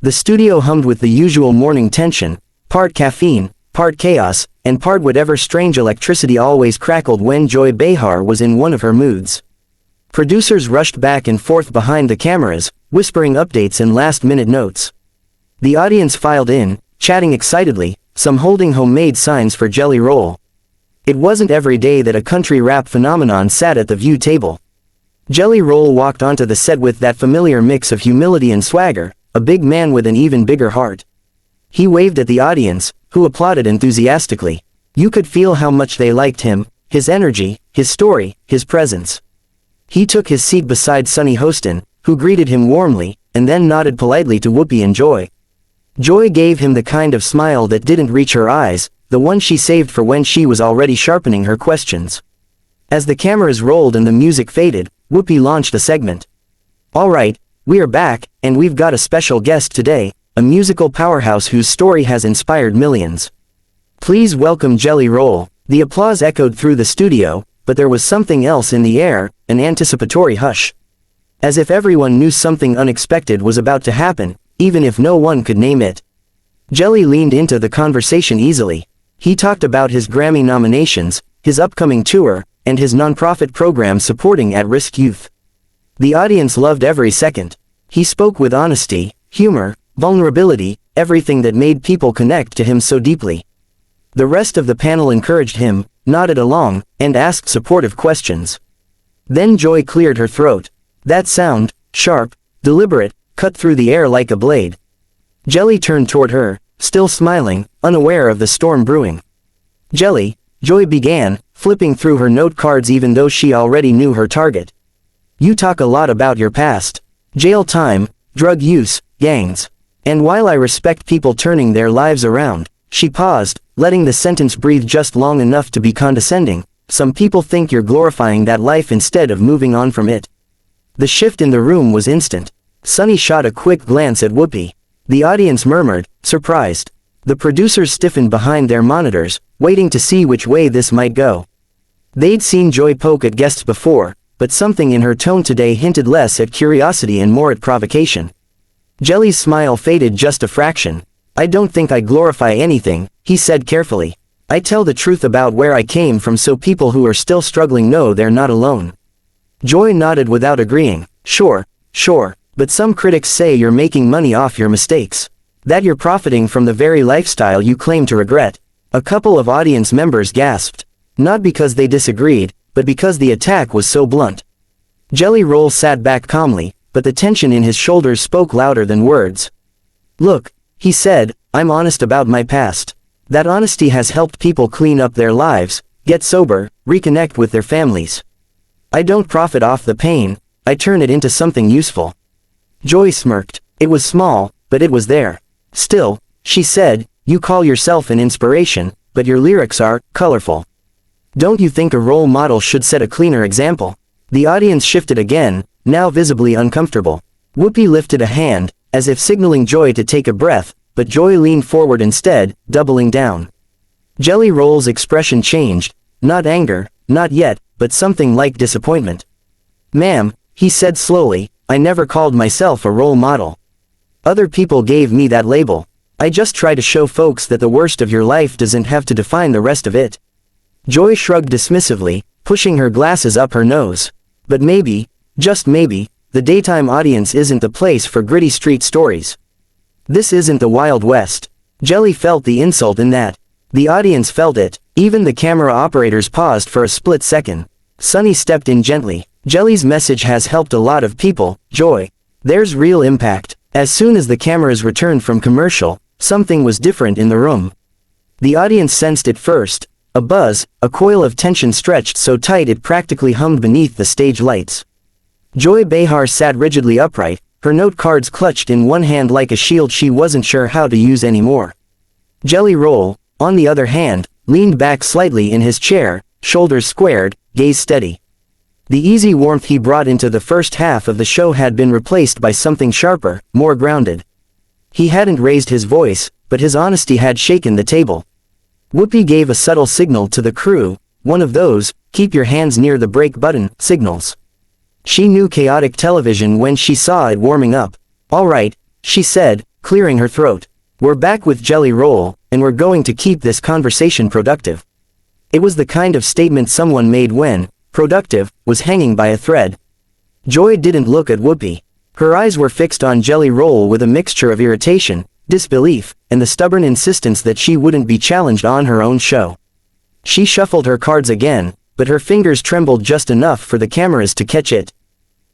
The studio hummed with the usual morning tension, part caffeine, part chaos, and part whatever strange electricity always crackled when Joy Behar was in one of her moods. Producers rushed back and forth behind the cameras, whispering updates and last-minute notes. The audience filed in, chatting excitedly, some holding homemade signs for Jelly Roll. It wasn't every day that a country rap phenomenon sat at the view table. Jelly Roll walked onto the set with that familiar mix of humility and swagger, a big man with an even bigger heart. He waved at the audience, who applauded enthusiastically. You could feel how much they liked him, his energy, his story, his presence. He took his seat beside Sunny Hostin, who greeted him warmly, and then nodded politely to Whoopi and Joy. Joy gave him the kind of smile that didn't reach her eyes, the one she saved for when she was already sharpening her questions. As the cameras rolled and the music faded, Whoopi launched a segment. All right, we are back, and we've got a special guest today, a musical powerhouse whose story has inspired millions. Please welcome Jelly Roll. The applause echoed through the studio, but there was something else in the air, an anticipatory hush. As if everyone knew something unexpected was about to happen, even if no one could name it. Jelly leaned into the conversation easily. He talked about his Grammy nominations, his upcoming tour, and his nonprofit program supporting at-risk youth. The audience loved every second. He spoke with honesty, humor, vulnerability, everything that made people connect to him so deeply. The rest of the panel encouraged him, nodded along, and asked supportive questions. Then Joy cleared her throat. That sound, sharp, deliberate, cut through the air like a blade. Jelly turned toward her, still smiling, unaware of the storm brewing. Jelly, Joy began, flipping through her note cards even though she already knew her target. You talk a lot about your past. Jail time, drug use, gangs. And while I respect people turning their lives around, she paused, letting the sentence breathe just long enough to be condescending. Some people think you're glorifying that life instead of moving on from it. The shift in the room was instant. Sunny shot a quick glance at Whoopi. The audience murmured, surprised. The producers stiffened behind their monitors, waiting to see which way this might go. They'd seen Joy poke at guests before, but something in her tone today hinted less at curiosity and more at provocation. Jelly's smile faded just a fraction. I don't think I glorify anything, he said carefully. I tell the truth about where I came from so people who are still struggling know they're not alone. Joy nodded without agreeing. Sure, but some critics say you're making money off your mistakes. That you're profiting from the very lifestyle you claim to regret. A couple of audience members gasped. Not because they disagreed, but because the attack was so blunt. Jelly Roll sat back calmly, but the tension in his shoulders spoke louder than words. Look, he said, I'm honest about my past. That honesty has helped people clean up their lives, get sober, reconnect with their families. I don't profit off the pain, I turn it into something useful. Joy smirked. It was small, but it was there. Still, she said, you call yourself an inspiration, but your lyrics are colorful. Don't you think a role model should set a cleaner example? The audience shifted again, now visibly uncomfortable. Whoopi lifted a hand, as if signaling Joy to take a breath, but Joy leaned forward instead, doubling down. Jelly Roll's expression changed, not anger, not yet, but something like disappointment. Ma'am, he said slowly, I never called myself a role model. Other people gave me that label. I just try to show folks that the worst of your life doesn't have to define the rest of it. Joy shrugged dismissively, pushing her glasses up her nose. But maybe, just maybe, the daytime audience isn't the place for gritty street stories. This isn't the Wild West. Jelly felt the insult in that. The audience felt it, even the camera operators paused for a split second. Sunny stepped in gently. Jelly's message has helped a lot of people, Joy. There's real impact. As soon as the cameras returned from commercial, something was different in the room. The audience sensed it first. A buzz, a coil of tension stretched so tight it practically hummed beneath the stage lights. Joy Behar sat rigidly upright, her note cards clutched in one hand like a shield she wasn't sure how to use anymore. Jelly Roll, on the other hand, leaned back slightly in his chair, shoulders squared, gaze steady. The easy warmth he brought into the first half of the show had been replaced by something sharper, more grounded. He hadn't raised his voice, but his honesty had shaken the table. Whoopi gave a subtle signal to the crew, one of those, keep your hands near the brake button, signals. She knew chaotic television when she saw it warming up. All right, she said, clearing her throat. We're back with Jelly Roll, and we're going to keep this conversation productive. It was the kind of statement someone made when, productive, was hanging by a thread. Joy didn't look at Whoopi. Her eyes were fixed on Jelly Roll with a mixture of irritation, disbelief, and the stubborn insistence that she wouldn't be challenged on her own show. She shuffled her cards again, but her fingers trembled just enough for the cameras to catch it.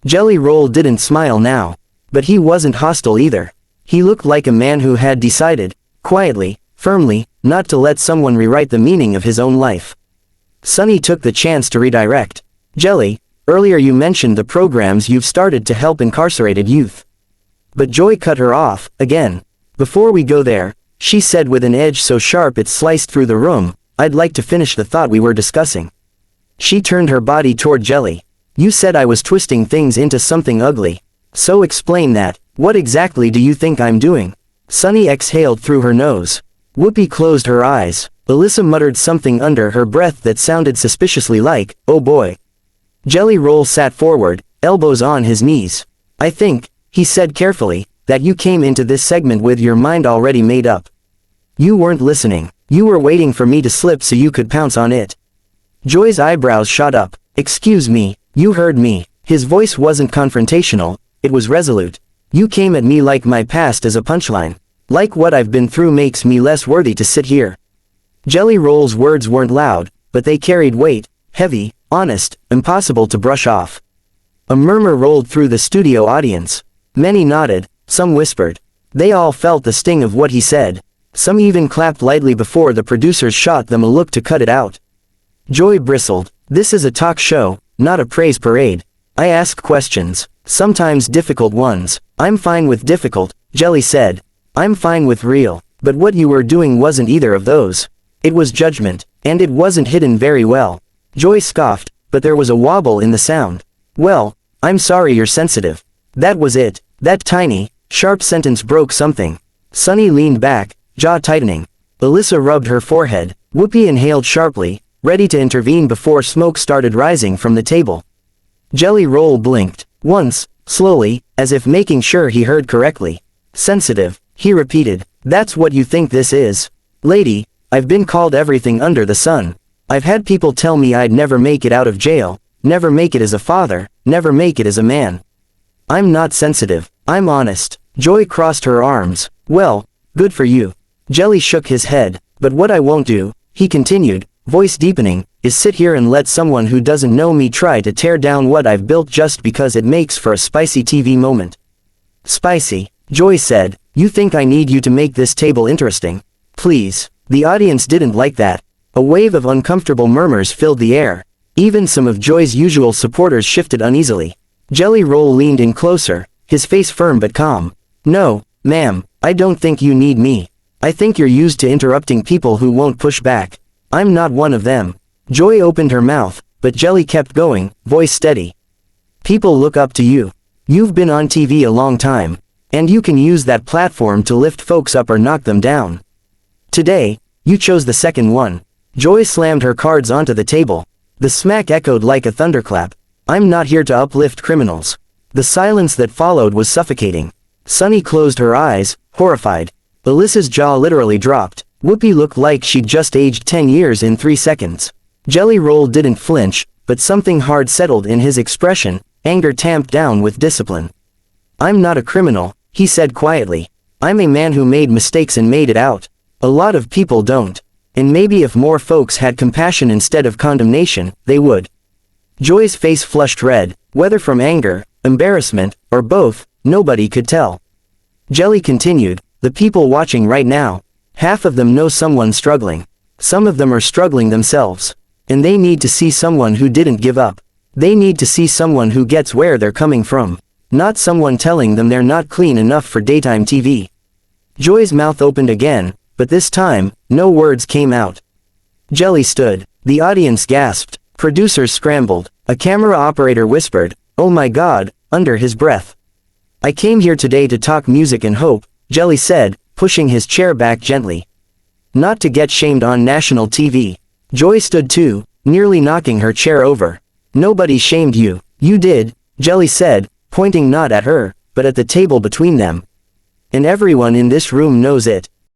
Jelly Roll didn't smile now. But he wasn't hostile either. He looked like a man who had decided, quietly, firmly, not to let someone rewrite the meaning of his own life. Sunny took the chance to redirect. Jelly, earlier you mentioned the programs you've started to help incarcerated youth. But Joy cut her off, again. Before we go there, she said with an edge so sharp it sliced through the room, I'd like to finish the thought we were discussing. She turned her body toward Jelly. You said I was twisting things into something ugly. So explain that. What exactly do you think I'm doing? Sunny exhaled through her nose. Whoopi closed her eyes. Alyssa muttered something under her breath that sounded suspiciously like, oh boy. Jelly Roll sat forward, elbows on his knees. I think, he said carefully, that you came into this segment with your mind already made up. You weren't listening. You were waiting for me to slip so you could pounce on it. Joy's eyebrows shot up. Excuse me, you heard me. His voice wasn't confrontational, it was resolute. You came at me like my past as a punchline. Like what I've been through makes me less worthy to sit here. Jelly Roll's words weren't loud, but they carried weight, heavy, honest, impossible to brush off. A murmur rolled through the studio audience. Many nodded, some whispered. They all felt the sting of what he said. Some even clapped lightly before the producers shot them a look to cut it out. Joy bristled. This is a talk show, not a praise parade. I ask questions, sometimes difficult ones. I'm fine with difficult, Jelly said. I'm fine with real, but what you were doing wasn't either of those. It was judgment, and it wasn't hidden very well. Joy scoffed, but there was a wobble in the sound. Well, I'm sorry you're sensitive. That was it. That tiny, sharp sentence broke something. Sunny leaned back, jaw tightening. Alyssa rubbed her forehead. Whoopi inhaled sharply, ready to intervene before smoke started rising from the table. Jelly Roll blinked, once, slowly, as if making sure he heard correctly. Sensitive, he repeated. That's what you think this is? Lady, I've been called everything under the sun. I've had people tell me I'd never make it out of jail, never make it as a father, never make it as a man. I'm not sensitive, I'm honest. Joy crossed her arms. Well, good for you. Jelly shook his head. But what I won't do, he continued, voice deepening, is sit here and let someone who doesn't know me try to tear down what I've built just because it makes for a spicy TV moment. Spicy, Joy said. You think I need you to make this table interesting? Please. The audience didn't like that. A wave of uncomfortable murmurs filled the air. Even some of Joy's usual supporters shifted uneasily. Jelly Roll leaned in closer, his face firm but calm. No, ma'am, I don't think you need me. I think you're used to interrupting people who won't push back. I'm not one of them. Joy opened her mouth, but Jelly kept going, voice steady. People look up to you. You've been on TV a long time. And you can use that platform to lift folks up or knock them down. Today, you chose the second one. Joy slammed her cards onto the table. The smack echoed like a thunderclap. I'm not here to uplift criminals. The silence that followed was suffocating. Sunny closed her eyes, horrified. Alyssa's jaw literally dropped. Whoopi looked like she'd just aged 10 years in 3 seconds. Jelly Roll didn't flinch, but something hard settled in his expression, anger tamped down with discipline. I'm not a criminal, he said quietly. I'm a man who made mistakes and made it out. A lot of people don't. And maybe if more folks had compassion instead of condemnation, they would. Joy's face flushed red, whether from anger, embarrassment, or both, nobody could tell. Jelly continued, the people watching right now, half of them know someone struggling. Some of them are struggling themselves. And they need to see someone who didn't give up. They need to see someone who gets where they're coming from. Not someone telling them they're not clean enough for daytime TV. Joy's mouth opened again, but this time, no words came out. Jelly stood. The audience gasped. Producers scrambled. A camera operator whispered, "Oh my God," under his breath. I came here today to talk music and hope, Jelly said, pushing his chair back gently. Not to get shamed on national TV. Joy stood too, nearly knocking her chair over. Nobody shamed you. You did, Jelly said, pointing not at her, but at the table between them. and everyone in this room knows it.